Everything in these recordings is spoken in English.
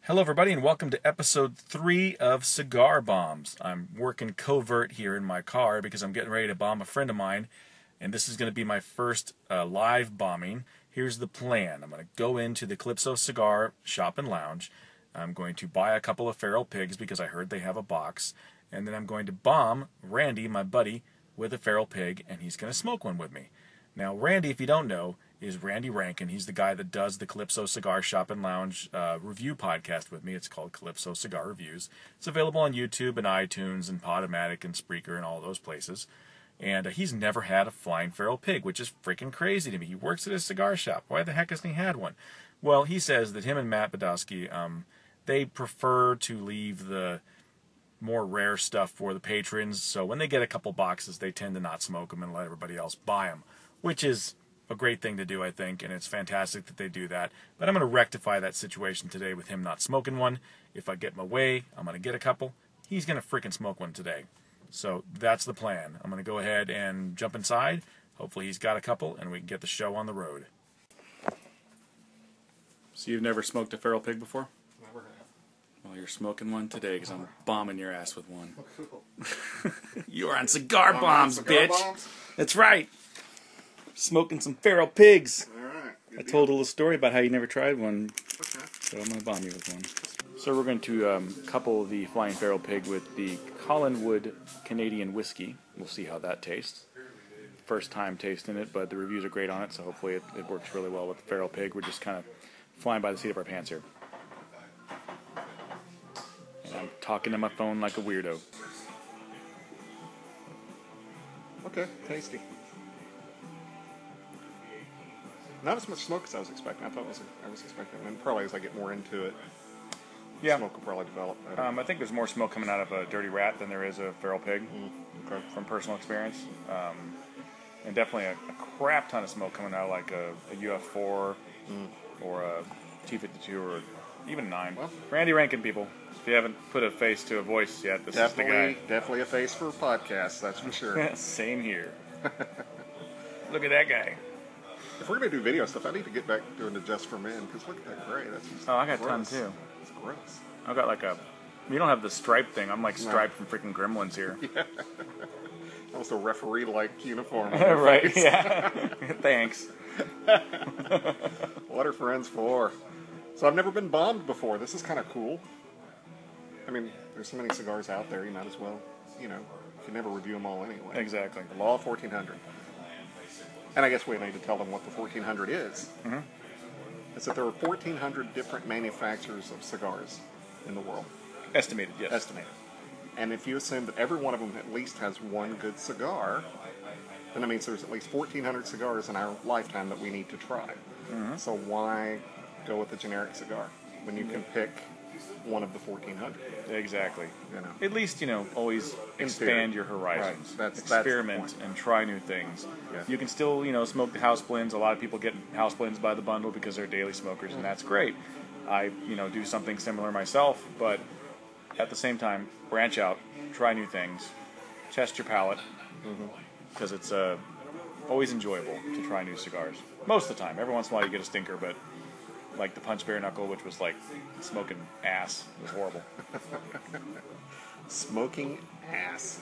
Hello everybody and welcome to episode 3 of Cigar Bombs. I'm working covert here in my car because I'm getting ready to bomb a friend of mine, and this is going to be my first live bombing. Here's the plan. I'm going to go into the Calypso Cigar Shop and Lounge. I'm going to buy a couple of feral pigs because I heard they have a box, and then I'm going to bomb Randy, my buddy, with a feral pig, and he's going to smoke one with me. Now, Randy, if you don't know, is Randy Rankin. He's the guy that does the Calypso Cigar Shop and Lounge review podcast with me. It's called Calypso Cigar Reviews. It's available on YouTube and iTunes and Podomatic and Spreaker and all those places. And he's never had a flying feral pig, which is freaking crazy to me. He works at a cigar shop. Why the heck hasn't he had one? Well, he says that him and Matt Badowski, they prefer to leave the more rare stuff for the patrons. So when they get a couple boxes, they tend to not smoke them and let everybody else buy them, which is a great thing to do, I think, and it's fantastic that they do that. But I'm going to rectify that situation today with him not smoking one. If I get my way, I'm going to get a couple. He's going to freaking smoke one today. So that's the plan. I'm going to go ahead and jump inside. Hopefully he's got a couple, and we can get the show on the road. So you've never smoked a feral pig before? Never have. Well, you're smoking one today because I'm bombing your ass with one. You're on Cigar Bombs, Cigar bitch. Bombs? That's right. Smoking some feral pigs. Alright. I told a little story about how you never tried one, Okay. so I'm going to bomb you with one. So we're going to couple the flying feral pig with the Collingwood Canadian whiskey. We'll see how that tastes. First time tasting it, but the reviews are great on it, so hopefully it works really well with the feral pig. We're just kind of flying by the seat of our pants here. And I'm talking to my phone like a weirdo. Okay, tasty. Not as much smoke as I was expecting. I was expecting, and probably as I get more into it, Yeah. smoke will probably develop better. I think there's more smoke coming out of a dirty rat than there is a feral pig, Okay. from personal experience. And definitely a crap ton of smoke coming out of like a UF4 or a T52 or even 9. Well, Randy Rankin, people. If you haven't put a face to a voice yet, this is the guy. Definitely a face for podcasts, that's for sure. Same here. Look at that guy. If we're going to do video stuff, I need to get back doing the Just for Men, because look at that gray. That's just Oh, I got a gross. ton too. It's gross. I've got like a... You don't have the stripe thing. I'm like striped from freaking Gremlins here. Almost a referee-like uniform. Right, yeah. Thanks. What are friends for? So I've never been bombed before. This is kind of cool. I mean, there's so many cigars out there, you might as well, you can never review them all anyway. Exactly. The Law of 1400. And I guess we need to tell them what the 1400 is. Mm-hmm. It's that there are 1400 different manufacturers of cigars in the world. Estimated, yes. Estimated. And if you assume that every one of them at least has one good cigar, then that means there's at least 1400 cigars in our lifetime that we need to try. Mm-hmm. So why go with a generic cigar when you can pick one of the 1400? Exactly. You know. At least, always In expand theory. your horizons. Right. That's Experiment the point. and try new things. Yeah. You can still, smoke the house blends. A lot of people get house blends by the bundle because they're daily smokers, and that's great. I, do something similar myself, but at the same time, branch out, try new things, test your palate, because it's always enjoyable to try new cigars. Most of the time. Every once in a while you get a stinker, but like the Punch Bare Knuckle, which was like smoking ass. It was horrible. Smoking ass.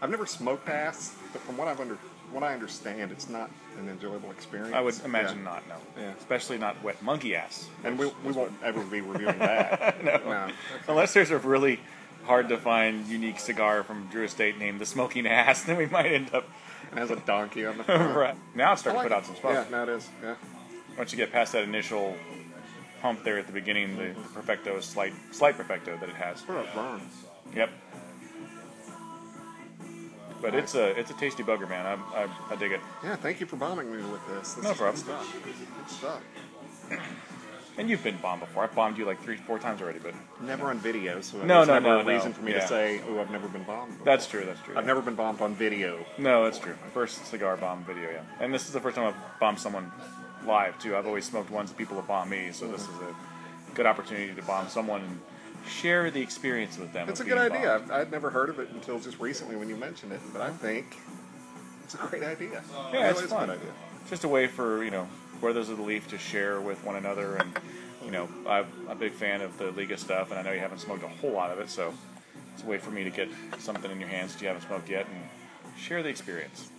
I've never smoked ass, but from what I understand, it's not an enjoyable experience. I would imagine not, no. Yeah. Especially not wet monkey ass. And we won't ever be reviewing that. No. Unless there's a really hard to find unique cigar from Drew Estate named the Smoking Ass, then we might end up... It has a donkey on the front. Right. Now it's starting to put out some smoke. Yeah, now it is. Yeah. Once you get past that initial hump there at the beginning, the perfecto, slight perfecto that it has. What a burn. Yep. But it's a tasty bugger, man. I dig it. Yeah, thank you for bombing me with this. This No is problem. Good stuff. Good stuff. And you've been bombed before. I've bombed you like 3-4 times already, but Never on video, so No, there's no, never no, a reason no. for me Yeah. to say, "Oh, I've never been bombed." Before. that's true. I've never been bombed on video. No, that's true. First cigar bomb video, yeah. And this is the first time I've bombed someone live, too. I've always smoked ones that people have bombed me, so this is a good opportunity to bomb someone and share the experience with them. It's a of good being idea. bombed. I'd never heard of it until just recently when you mentioned it, but I think it's a great idea. Yeah, It it's really is fun. a good idea. Just a way for, brothers of the leaf to share with one another and you know, I'm a big fan of the Liga stuff, and I know you haven't smoked a whole lot of it, so it's a way for me to get something in your hands that you haven't smoked yet and share the experience.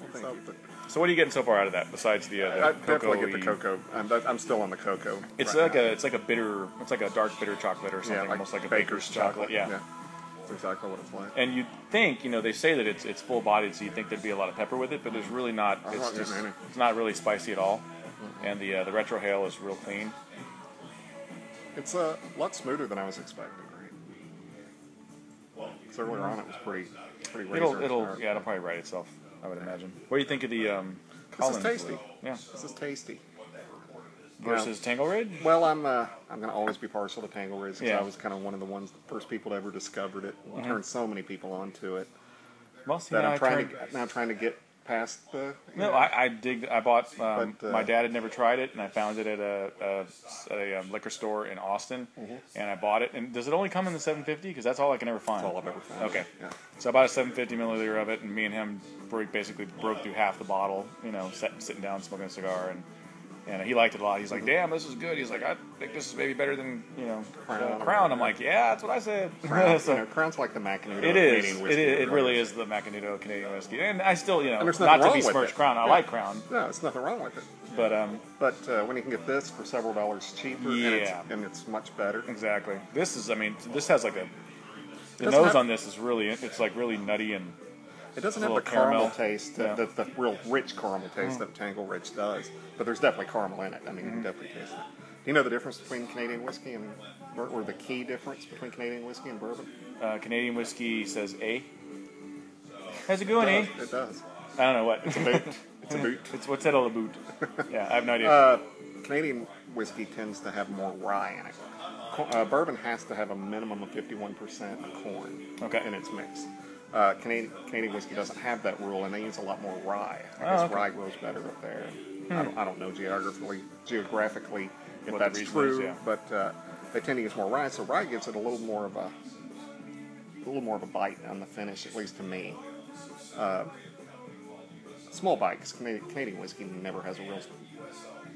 So what are you getting so far out of that besides the I cocoa? definitely get the cocoa. I'm still on the cocoa. It's right like now. it's like a dark bitter chocolate or something, almost like a baker's chocolate. Yeah. That's exactly what it's like. And you think, you know, they say that it's full bodied, so you think there'd be a lot of pepper with it, but there's really not. It's not really spicy at all. Mm-hmm. And the retrohale is real clean. It's a lot smoother than I was expecting. Right? So earlier on, it was pretty razor. It'll probably write itself, I would imagine. What do you think of the Collins? This is tasty. Yeah, this is tasty. Versus Tangle Ridge? Well, I'm going to always be partial to Tangle Ridge because I was kind of one of the first people to ever discovered it. And turned so many people onto it. Well, see, that I'm trying to get past the. I bought. My dad had never tried it, and I found it at a liquor store in Austin, and I bought it. And does it only come in the 750? Because that's all I can ever find. That's all I've ever found. Okay. Yeah. So I bought a 750 milliliter of it, and me and him basically broke through half the bottle. You know, sitting down smoking a cigar, and he liked it a lot. He's like, "Damn, this is good." He's like, "I think this is maybe better than Crown." I'm like, "Yeah, that's what I said." Crown, Crown's like the Macanudo. It is. Canadian whiskey. It really is the Macanudo Canadian whiskey, and I still, and not to besmirch Crown. I like Crown. No, there's nothing wrong with it. But when you can get this for several dollars cheaper, and it's much better. Exactly. This has like the nose on this is really, it's like really nutty and. It doesn't have the caramel taste, the real rich caramel taste that Tangle Ridge does, but there's definitely caramel in it. I mean, you can definitely taste it. Do you know the difference between Canadian whiskey or the key difference between Canadian whiskey and bourbon? Canadian whiskey says A. How's it going, A? It does. I don't know what. It's a boot. It's a boot. What's that all a boot? Yeah, I have no idea. Canadian whiskey tends to have more rye in it. Bourbon has to have a minimum of 51% corn in its mix. Canadian whiskey doesn't have that rule, and they use a lot more rye. I guess rye grows better up there. I don't know geographically if that's true, but they tend to use more rye. So rye gives it a little more of a bite on the finish, at least to me. Small bite, because Canadian whiskey never has a real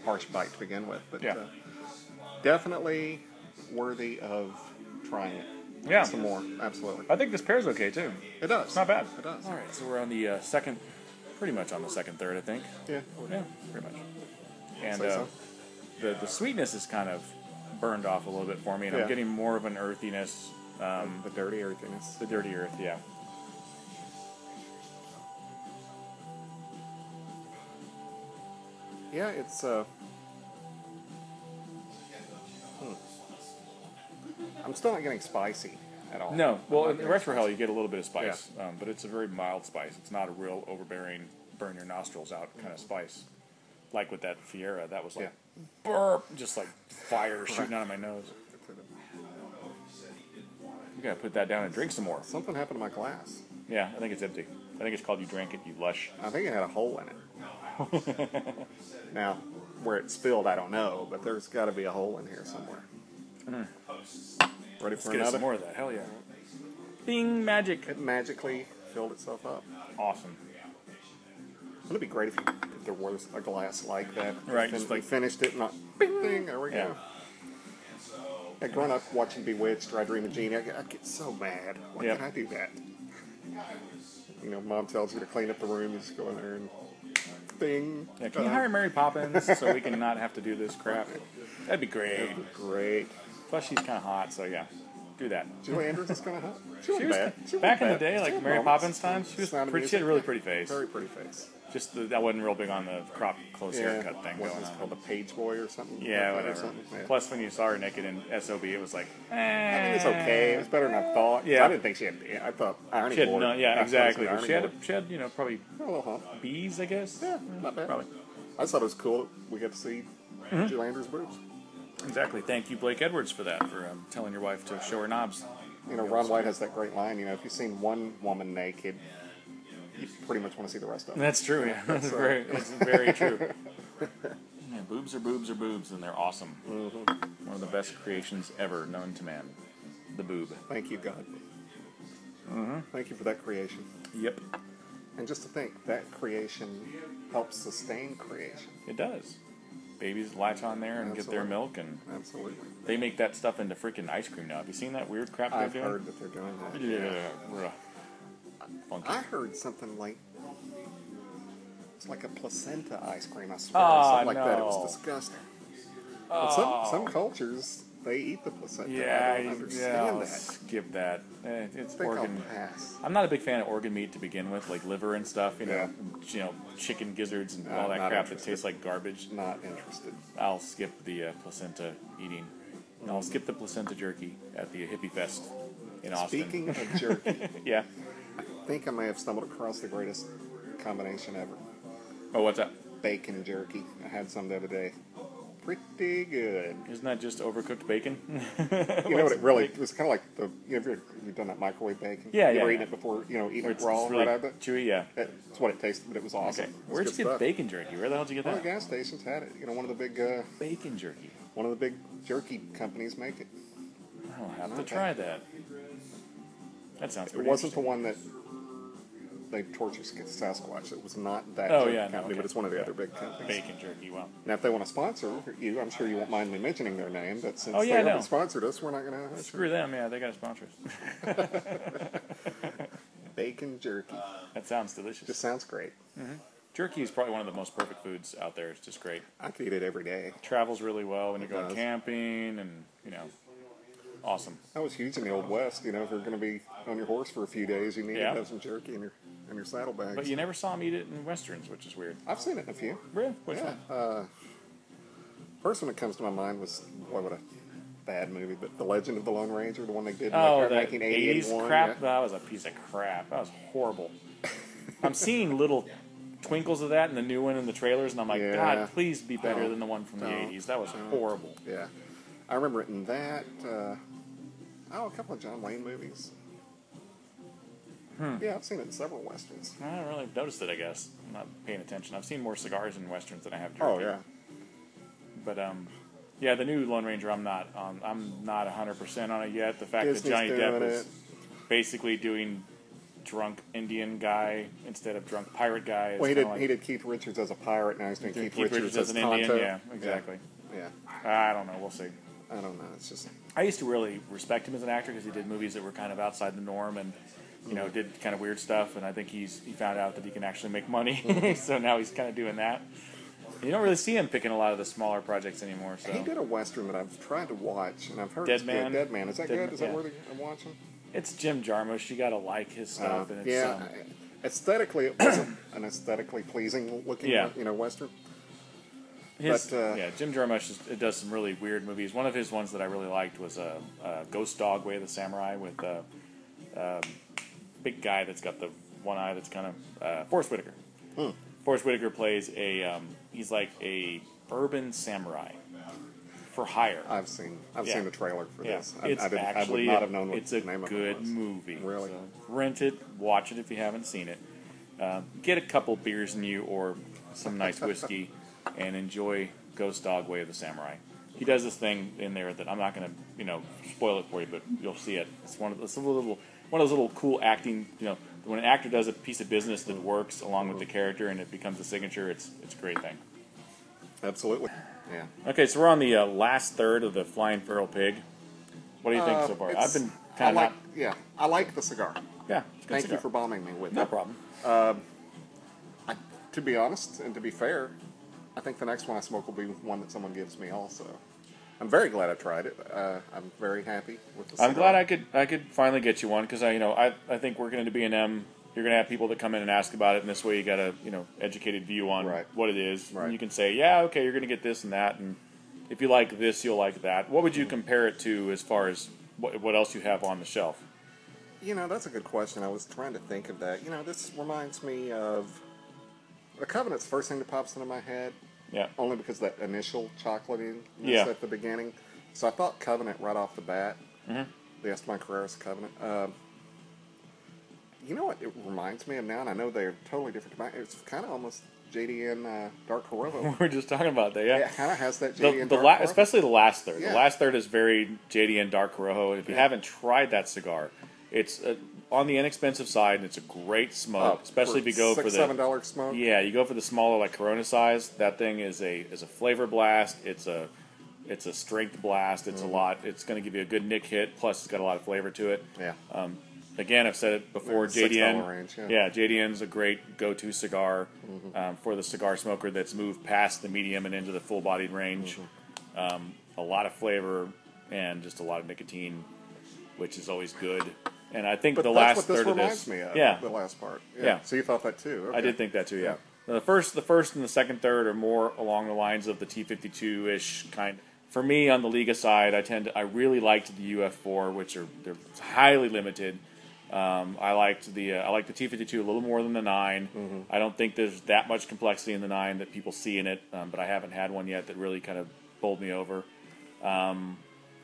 harsh bite to begin with, but definitely worthy of trying it. Yeah. Some more, absolutely. I think this pair's okay, too. It does. It's not bad. It does. All right, so we're on the pretty much on the second third, I think. Yeah, pretty much. And the sweetness is kind of burned off a little bit for me, and I'm getting more of an earthiness. The dirty earthiness. The dirty earth, yeah. Yeah, it's I'm still not getting spicy at all. No, well, in the retrohale you get a little bit of spice, but it's a very mild spice. It's not a real overbearing, burn your nostrils out kind of spice. Like with that Fiera, that was like burp, just like fire shooting out of my nose. You gotta put that down and drink some more. Something happened to my glass. Yeah, I think it's empty. I think it's called you drank it, you lush. I think it had a hole in it. Now, where it spilled, I don't know, but there's got to be a hole in here somewhere. Ready for another? Some more of that. Hell yeah. Bing, magic. It magically filled itself up. Awesome. Wouldn't it be great if there was a glass like that? Right. Just like finished it, not bing, bing, there we go. Yeah, growing up watching Bewitched or I Dream of Jeannie, I get so mad. Why can't I do that? You know, Mom tells you to clean up the room, you just go in there and bing. Yeah, can you hire Mary Poppins so we can not have to do this crap? That'd be great. That'd be great. Plus, she's kind of hot, so yeah, do that. Julie Andrews is kind of hot. She was back in the day, like Mary Poppins times. She had a really pretty face. Very pretty face. Just I wasn't real big on the crop close haircut thing going on. What's called the Page Boy or something? Yeah, whatever. Plus, when you saw her naked in SOB, it was like, I mean, it's okay. It was better than I thought. Yeah. I didn't think she had. I thought irony board. Exactly. She had, probably a little hump. B's, I guess. Yeah, not bad. Probably. I just thought it was cool that we got to see Julie Andrews' boobs. Exactly. Thank you, Blake Edwards, for that, for telling your wife to show her knobs. You know, Ron White has that great line, if you've seen one woman naked, you pretty much want to see the rest of them. That's true, yeah. That's very true. Yeah, boobs are boobs are boobs, and they're awesome. One of the best creations ever known to man. The boob. Thank you, God. Thank you for that creation. Yep. And just to think, that creation helps sustain creation. It does. babies latch on there and get their milk, and they make that stuff into freaking ice cream now. Have you seen that weird crap they're doing? I've heard that they're doing that. Yeah. Funky. I heard something like it's like a placenta ice cream. I swear, something like that. It was disgusting. But some cultures, they eat the placenta. I don't understand that. Skip that. It's I think organ. I'll pass. I'm not a big fan of organ meat to begin with, like liver and stuff. You know, chicken gizzards and all that crap that tastes like garbage. Not interested. I'll skip the placenta eating. I'll skip the placenta jerky at the Hippie Fest in Austin. Speaking of jerky, yeah. I think I may have stumbled across the greatest combination ever. Oh, what's that? Bacon jerky. I had some the other day. Pretty good. Isn't that just overcooked bacon? You know what it really it was kind of like the you've done that microwave bacon. Yeah, you ever eaten it before? Eating it raw really right out of it. Chewy, yeah. That's what it tasted, but it was awesome. Okay. Where'd you get bacon jerky? Where the hell did you get One that? of the gas stations had it. One of the big bacon jerky. One of the big jerky companies make it. I'll have to try that. That sounds pretty It wasn't the one that they torture Sasquatch. It was not that company, but it's one of the other big companies. Bacon jerky, wow. Now, if they want to sponsor you, I'm sure you won't mind me mentioning their name, but since they haven't sponsored us, we're not going to... Screw them, yeah, they got to sponsor us. Bacon jerky. That sounds delicious. Just sounds great. Mm-hmm. Jerky is probably one of the most perfect foods out there. It's just great. I could eat it every day. Travels really well when you're going camping and, awesome. That was huge in the Old West. If you're going to be on your horse for a few days, you need to have some jerky in your saddlebags. But you never saw them eat it in Westerns, which is weird. I've seen it in a few. Really? Which one? First one that comes to my mind was, what a bad movie, but The Legend of the Lone Ranger, the one they did in that 1980, 80s crap? Yeah. That was a piece of crap. That was horrible. I'm seeing little twinkles of that in the new one in the trailers, and I'm like, God, please be better than the one from the 80s. That was horrible. Yeah. I remember it in that. A couple of John Wayne movies. Yeah, I've seen it in several Westerns. I haven't really noticed it, I guess. I'm not paying attention. I've seen more cigars in Westerns than I have jerky. Oh, yeah. But, the new Lone Ranger, I'm not 100% on it yet. The fact Disney's that Johnny Depp is basically doing drunk Indian guy instead of drunk pirate guy. Well, he did Keith Richards as a pirate, now he's doing Keith Richards as an Indian. Yeah, exactly. Yeah. I don't know. We'll see. I don't know. It's just... I used to really respect him as an actor because he did movies that were kind of outside the norm and, did kind of weird stuff. And I think he found out that he can actually make money. So now he's kind of doing that. You don't really see him picking a lot of the smaller projects anymore. So he did a Western that I've tried to watch, and I've heard Dead Man. Dead Man. Is that good? Is that worthy of watching? It's Jim Jarmusch. You got to like his stuff. And it's, aesthetically, it wasn't an aesthetically pleasing looking, Western. Jim Jarmusch does some really weird movies. One of his ones that I really liked was Ghost Dog Way of the Samurai with big guy that's got the one eye that's kind of Forrest Whitaker. Forrest Whitaker plays he's like a urban samurai for hire. I've seen the trailer for this. I would not have known what the name of it was. It's a good movie. Really? So rent it, watch it if you haven't seen it. Get a couple beers in you or some nice whiskey and enjoy Ghost Dog Way of the Samurai. He does this thing in there that I'm not going to, spoil it for you, but you'll see it. It's one of those little cool acting, when an actor does a piece of business that works along with the character and it becomes a signature, it's a great thing. Absolutely. Yeah. Okay, so we're on the last third of the Flying Feral Pig. What do you think so far? I've been kind of I like the cigar. Yeah. Thank you for bombing me with it. No problem. To be honest and to be fair, I think the next one I smoke will be one that someone gives me also. I'm very glad I tried it. I'm very happy with the cigar. I'm glad I could finally get you one because I think working into B&M, you're going to have people that come in and ask about it, and this way you got a educated view on what it is. Right. And you can say, yeah, okay, you're going to get this and that, and if you like this, you'll like that. What would you compare it to as far as what else you have on the shelf? That's a good question. I was trying to think of that. This reminds me of the Covenant's the first thing that pops into my head. Yeah. Only because that initial chocolatey at the beginning. So I thought Covenant right off the bat. Mm-hmm. The Esteban Carreras Covenant. You know what it reminds me of now? And I know they're totally different. It's kind of almost JDN Dark Corojo. We were just talking about that, yeah. It kind of has that JDN Dark Corojo. Especially the last third. Yeah. The last third is very JDN Dark Corojo. If you haven't tried that cigar, it's on the inexpensive side, and it's a great smoke, especially if you go for the $6-7 smoke. Yeah, you go for the smaller, like Corona size. That thing is a flavor blast. It's a strength blast. It's a lot. It's going to give you a good nick hit. Plus, it's got a lot of flavor to it. Yeah. Again, I've said it before. JDN range, JDN's a great go-to cigar for the cigar smoker that's moved past the medium and into the full-bodied range. A lot of flavor and just a lot of nicotine, which is always good. And I think the last third of this, me of, yeah, the last part, yeah. So you thought that too? Okay. I did think that too, yeah. The first and the second third are more along the lines of the T52-ish kind. For me, on the Liga side, I really liked the UF4, which they're highly limited. I liked the T52 a little more than the 9. I don't think there's that much complexity in the 9 that people see in it, but I haven't had one yet that really kind of bowled me over.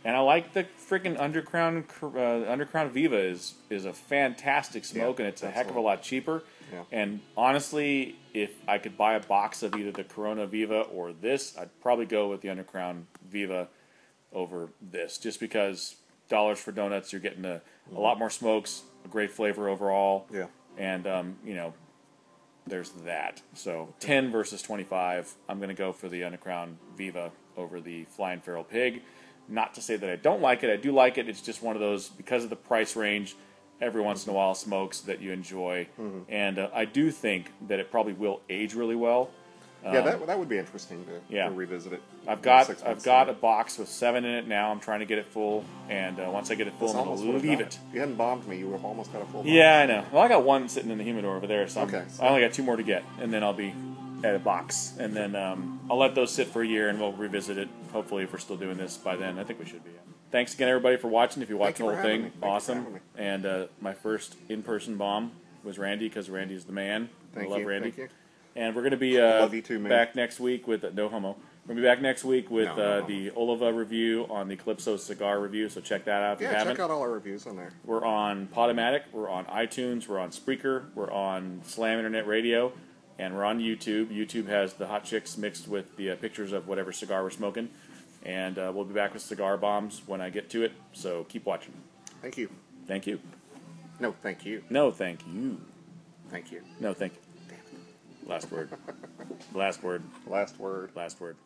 And I like the freaking Undercrown Viva is a fantastic smoke, and it's a heck of a lot cheaper. Yeah. And honestly, if I could buy a box of either the Corona Viva or this, I'd probably go with the Undercrown Viva over this, just because dollars for donuts, you're getting a lot more smokes, a great flavor overall. Yeah. And there's that. So 10 versus 25, I'm going to go for the Undercrown Viva over the Flying Feral Pig. Not to say that I don't like it. I do like it. It's just one of those, because of the price range, every once in a while smokes that you enjoy. And I do think that it probably will age really well. That would be interesting to revisit it. I've got a box with 7 in it now. I'm trying to get it full, and once I get it full, I'm going to leave it. If you hadn't bombed me, you would have almost got a full box. Yeah, I know. Well, I got 1 sitting in the humidor over there, so okay, I only got 2 more to get, and then I'll be at a box. And then I'll let those sit for a year, and we'll revisit it, hopefully, if we're still doing this by then. I think we should be. Thanks again, everybody, for watching. If you watched the whole thing, awesome. And my first in-person bomb was Randy, because Randy's the man. I love Randy. Thank you. And we're going to be back next week with no homo. We're going to be back next week with the Oliva review on the Calypso Cigar review, so check that out if you haven't. Check out all our reviews on there. We're on Podomatic, we're on iTunes, we're on Spreaker, we're on Slam Internet Radio, and we're on YouTube. YouTube has the hot chicks mixed with the pictures of whatever cigar we're smoking. And we'll be back with Cigar Bombs when I get to it, so keep watching. Thank you. Thank you. No, thank you. No, thank you. Thank you. No, thank you. Last word. Last word. Last word. Last word.